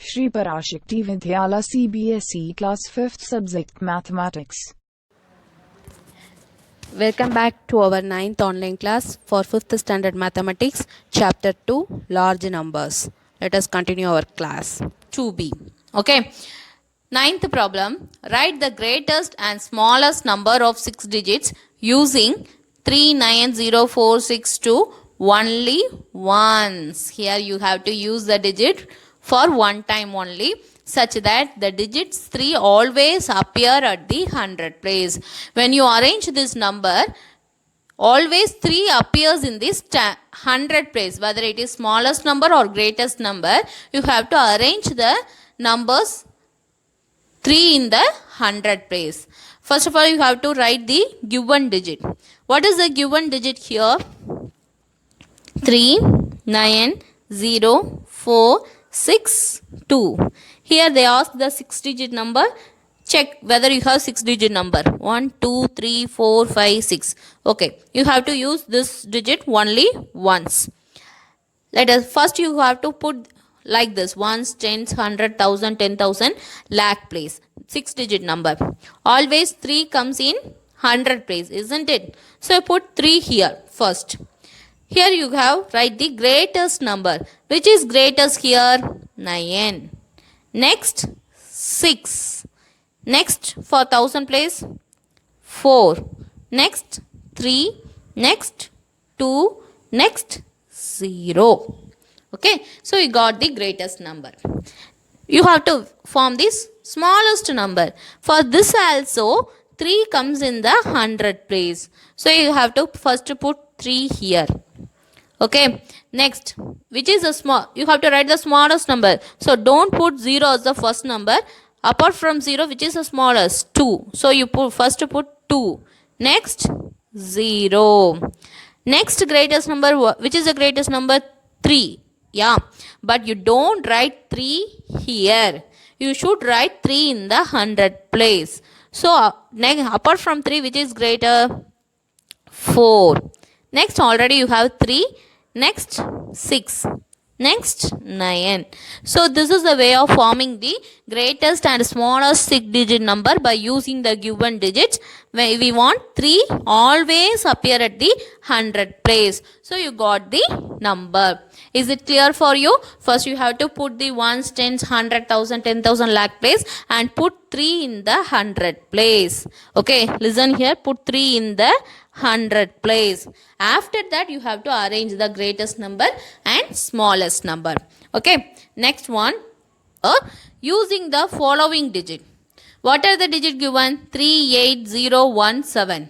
Shri Parashakti Vidyala CBSE Class 5th Subject Mathematics. Welcome back to our 9th online class for 5th standard mathematics, chapter 2, large numbers. Let us continue our class. 2b. Okay. Ninth problem. Write the greatest and smallest number of 6 digits using 390462 only once. Here you have to use the digit for one time only, such that the digits 3 always appear at the 100 place. When you arrange this number, always 3 appears in this 100 place. Whether it is smallest number or greatest number, you have to arrange the numbers 3 in the 100 place. First of all, you have to write the given digit. What is the given digit here? 3, 9, 0, 4, 6, 2. Here they ask the 6-digit number. Check whether you have 6-digit number. 1, 2, 3, 4, 5, 6. Okay. You have to use this digit only once. Let us first you have to put like this: ones, tens, 100, 1000, 10,000, lakh place. 6-digit number. Always 3 comes in 100 place, isn't it? So I put 3 here first. Here you have write the greatest number. Which is greatest here? 9. Next 6. Next for 1000 place 4. Next 3. Next 2. Next 0. Okay, so you got the greatest number. You have to form this smallest number. For this also 3 comes in the 100 place. So you have to first put 3 here. Okay, next, which is the small, you have to write the smallest number. So don't put 0 as the first number. Apart from 0, which is the smallest? 2. So you first put 2. Next 0. Next greatest number, which is the greatest number? 3. Yeah, but you don't write 3 here. You should write 3 in the 100 place. So apart from 3, which is greater? 4. Next already you have 3. Next 6. Next 9. So this is the way of forming the greatest and smallest 6-digit number by using the given digits. Where we want 3 always appear at the 100 place. So you got the number. Is it clear for you? First you have to put the ones, tens, 100, 1000, 10,000, lakh place and put 3 in the 100 place. Okay, listen here. Put 3 in the 100 place. After that you have to arrange the greatest number and smallest number. Okay, next one, using the following digit. What are the digit given? 38017.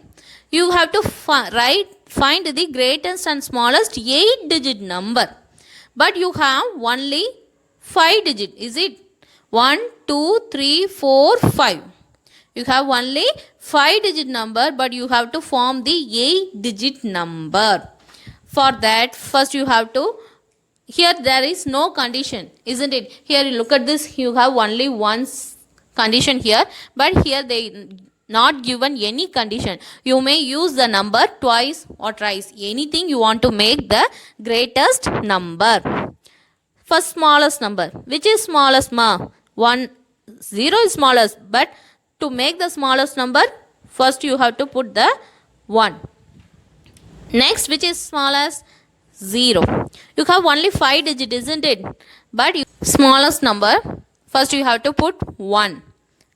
You have to find the greatest and smallest 8-digit number. But you have only 5 digit. Is it? 1, 2, 3, 4, 5. You have only 5-digit number, but you have to form the 8-digit number. For that, first you have to, here there is no condition, isn't it? Here you look at this, you have only one condition here, but here they not given any condition. You may use the number twice or thrice. Anything you want to make the greatest number. First smallest number. Which is smallest, ma? 1, 0 is smallest, but to make the smallest number, first you have to put the 1. Next, which is smallest? 0. You have only 5 digits, isn't it? But smallest number, first you have to put 1.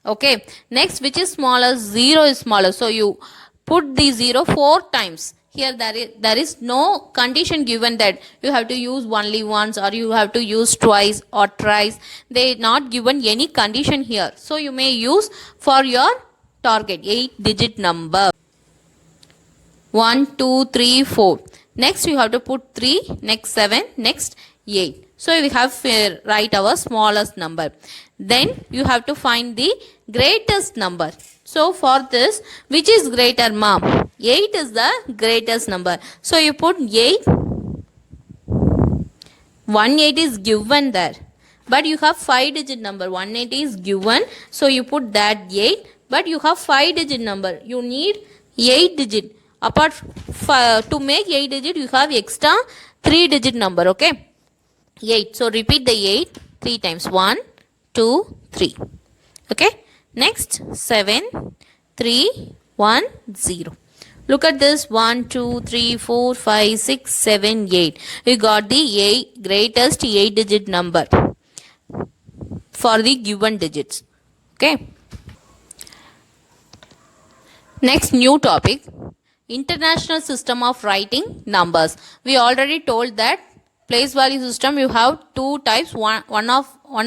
Okay. Next, which is smallest? 0 is smallest. So you put the 0 4 times. Here there is no condition given that you have to use only once or you have to use twice or thrice. They not given any condition here. So you may use for your target 8-digit number. 1, 2, 3, 4. Next you have to put 3. Next 7. Next 8. So we have write our smallest number. Then you have to find the greatest number. So for this, which is greater, ma'am? 8 is the greatest number. So you put 8. 18 is given there. But you have 5-digit number. 18 is given. So you put that 8. But you have 5-digit number. You need 8-digit. Apart to make 8-digit, you have extra 3-digit number. Okay. 8. So repeat the 8. 3 times. 1, 2, 3. Okay. Next 7, 3, 1, 0. Look at this. 1, 2, 3, 4, 5, 6, 7, 8. We got the greatest 8 digit number for the given digits. Okay. Next new topic, international system of writing numbers. We already told that place value system you have two types. One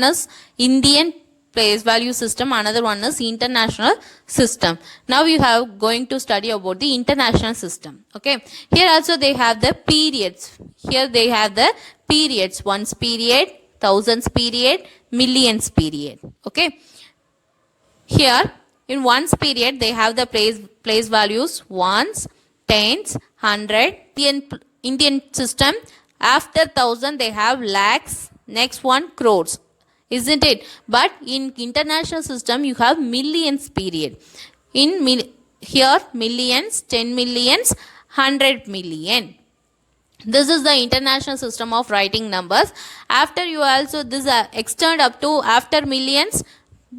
is Indian place value system, another one is international system. Now we have going to study about the international system. Okay. Here also they have the periods. Here they have the periods. Ones period, thousands period, millions period. Okay. Here in ones period they have the place values ones, tens, hundred. Indian system after thousand they have lakhs. Next one crores, isn't it? But in international system you have millions period. Here millions, 10 millions, 100 million. This is the international system of writing numbers. After you also this extend up to after millions,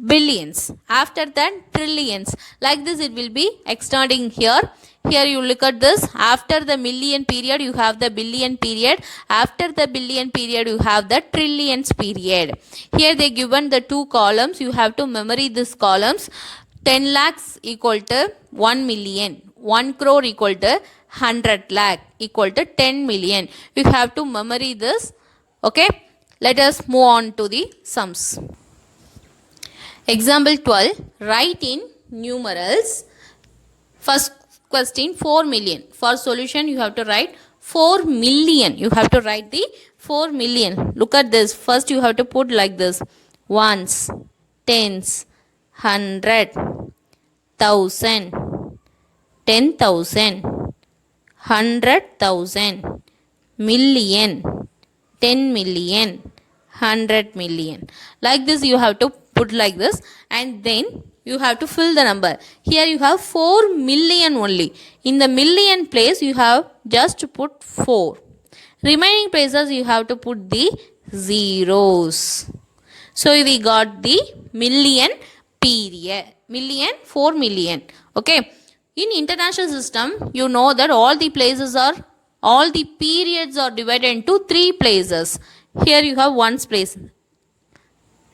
billions, after that trillions. Like this it will be extending here. Here you look at this. After the million period you have the billion period. After the billion period you have the trillions period. Here they given the two columns. You have to memory these columns. 10 lakhs equal to 1 million. 1 crore equal to 100 lakh equal to 10 million. You have to memory this. Okay. Let us move on to the sums. Example 12. Write in numerals. First question 4 million. For solution you have to write 4 million. You have to write the 4 million. Look at this. First you have to put like this. Ones, tens, 100, 1000, 10,000, 100,000, million, 10 million, 100 million. Like this you have to put like this and then you have to fill the number. Here you have 4 million only. In the million place you have just to put 4. Remaining places you have to put the zeros. So we got the million period. Million, 4 million. Okay. In international system you know that all the periods are divided into 3 places. Here you have ones place.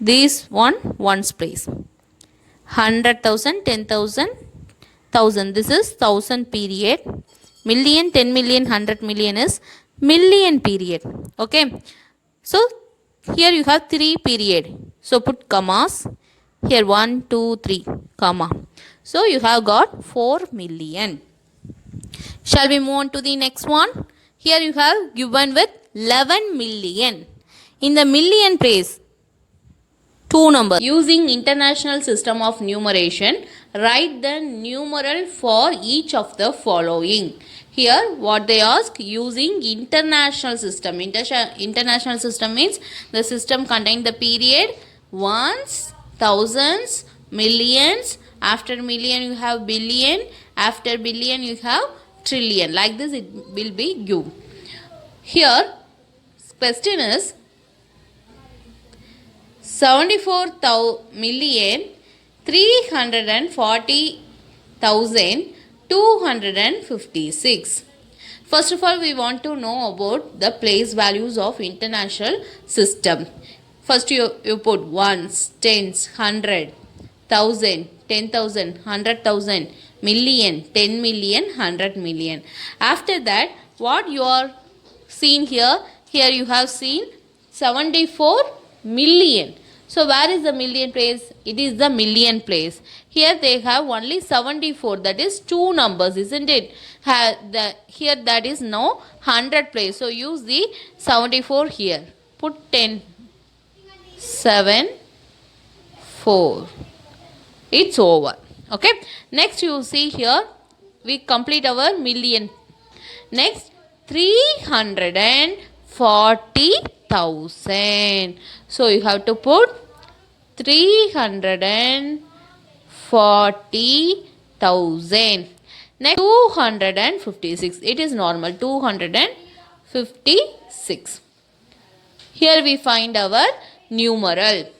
This ones place. 100,000, 10,000, 1,000. This is 1,000 period. Million, 10 million, 100 million is million period. Okay. So here you have 3 period. So put commas. Here 1, 2, 3 comma. So you have got 4 million. Shall we move on to the next one? Here you have given with 11 million. In the million place, 2 numbers. Using international system of numeration, write the numeral for each of the following. Here what they ask, using international system. International system means the system contain the period ones, thousands, millions. After million you have billion. After billion you have trillion. Like this it will be given. Here question is 74,340,256. First of all, we want to know about the place values of international system. First you put ones, tens, 100, 1,000, 10,000, 100,000, million, 10 million, 100 million. After that, what you are seen here? Here you have seen 74 million. So where is the million place? It is the million place. Here they have only 74. That is 2 numbers, isn't it? Here that is no 100 place. So use the 74 here. Put 10. 7, 4. It's over. Okay. Next you see here. We complete our million. Next 340,000. So you have to put 340,000. Next 256. It is normal. 256. Here we find our numeral.